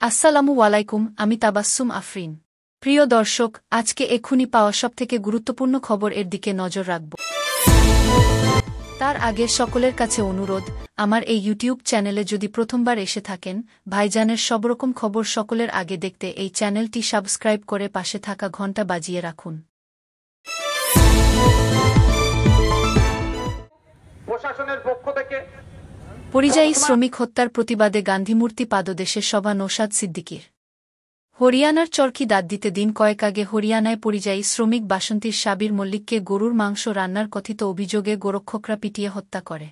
আসসালামু আলাইকুম, আমি তাবাস্সুম আফরিন। প্রিয় দর্শক, আজকে এক্ষুনি পাওয়া সবথেকে গুরুত্বপূর্ণ খবর এর দিকে নজর রাখব। তার আগে সকলের কাছে অনুরোধ, আমার এই ইউটিউব চ্যানেলে যদি প্রথমবার এসে থাকেন, ভাইজানের সবরকম খবর সকলের আগে দেখতে এই চ্যানেলটি সাবস্ক্রাইব করে পাশে থাকা ঘণ্টা বাজিয়ে রাখুন। প্রশাসনের পক্ষ থেকে পরিযায়ী শ্রমিক হত্যার প্রতিবাদে গান্ধীমূর্তি পাদদেশে সভা নওশাদ সিদ্দিকীর। হরিয়ানার চরকি দাঁত দিতে দিন কয়েক আগে হরিয়ানায় পরিযায়ী শ্রমিক বাসন্তীর সাবির মল্লিককে গরুর মাংস রান্নার কথিত অভিযোগে গোরক্ষকরা পিটিয়ে হত্যা করে।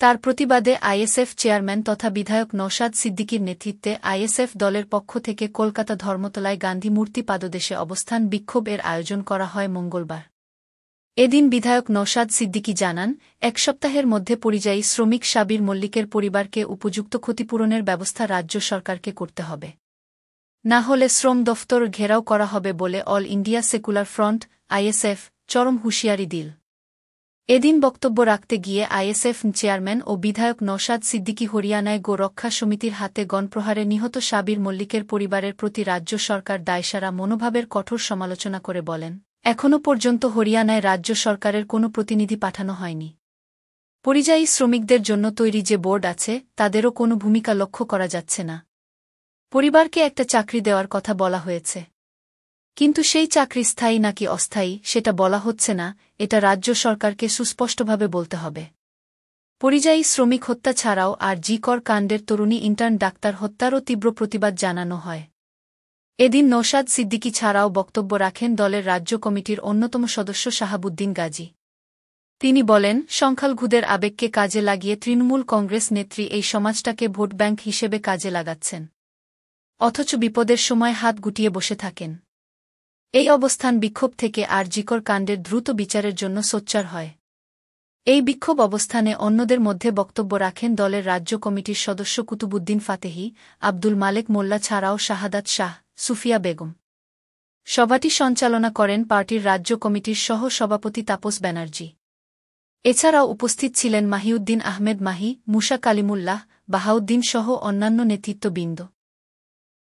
তার প্রতিবাদে আইএসএফ চেয়ারম্যান তথা বিধায়ক নওশাদ সিদ্দিকীর নেতৃত্বে আইএসএফ দলের পক্ষ থেকে কলকাতা ধর্মতলায় গান্ধীমূর্তি পাদদেশে অবস্থান বিক্ষোভ এর আয়োজন করা হয় মঙ্গলবার। এদিন বিধায়ক নওশাদ সিদ্দিকী জানান, এক সপ্তাহের মধ্যে পরিযায়ী শ্রমিক সাবির মল্লিকের পরিবারকে উপযুক্ত ক্ষতিপূরণের ব্যবস্থা রাজ্য সরকারকে করতে হবে। না হলে শ্রম দফতর ঘেরাও করা হবে বলে all India secular front ISF চরম হুঁশিয়ারি দিল। এদিন বক্তব্য রাখতে গিয়ে আইএসএফ চেয়ারম্যান ও বিধায়ক নওশাদ সিদ্দিকী হরিয়ানায় গো রক্ষা সমিতির হাতে গণপ্রহারে নিহত সাবির মল্লিকের পরিবারের প্রতি রাজ্য সরকার দায়সারা মনোভাবের কঠোর সমালোচনা করে বলেন, এখনও পর্যন্ত হরিয়ানায় রাজ্য সরকারের কোনো প্রতিনিধি পাঠানো হয়নি। পরিযায়ী শ্রমিকদের জন্য তৈরি যে বোর্ড আছে, তাদেরও কোনো ভূমিকা লক্ষ্য করা যাচ্ছে না। পরিবারকে একটা চাকরি দেওয়ার কথা বলা হয়েছে, কিন্তু সেই চাকরি স্থায়ী নাকি অস্থায়ী সেটা বলা হচ্ছে না। এটা রাজ্য সরকারকে সুস্পষ্টভাবে বলতে হবে। পরিযায়ী শ্রমিক হত্যা ছাড়াও আর জি কর কাণ্ডের তরুণী ইন্টার্ন ডাক্তার হত্যারও তীব্র প্রতিবাদ জানানো হয়। এদিন নওশাদ সিদ্দিকী ছাড়াও বক্তব্য রাখেন দলের রাজ্য কমিটির অন্যতম সদস্য শাহাবুদ্দিন গাজী। তিনি বলেন, সংখ্যালঘুদের আবেগকে কাজে লাগিয়ে তৃণমূল কংগ্রেস নেত্রী এই সমাজটাকে ভোট ব্যাংক হিসেবে কাজে লাগাচ্ছেন, অথচ বিপদের সময় হাত গুটিয়ে বসে থাকেন। এই অবস্থান বিক্ষোভ থেকে আর জিকর কাণ্ডের দ্রুত বিচারের জন্য সোচ্চার হয়। এই বিক্ষোভ অবস্থানে অন্যদের মধ্যে বক্তব্য রাখেন দলের রাজ্য কমিটির সদস্য কুতুবুদ্দিন ফাতেহি, আব্দুল মালেক মোল্লা ছাড়াও শাহাদাত শাহ, সুফিয়া বেগম। সভাটি সঞ্চালনা করেন পার্টির রাজ্য কমিটির সহ সভাপতি তাপস ব্যানার্জি। এছাড়াও উপস্থিত ছিলেন মাহিউদ্দিন আহমেদ মাহি, মুসা কালিমুল্লাহ, বাহাউদ্দিন সহ অন্যান্য নেতৃত্ববৃন্দ।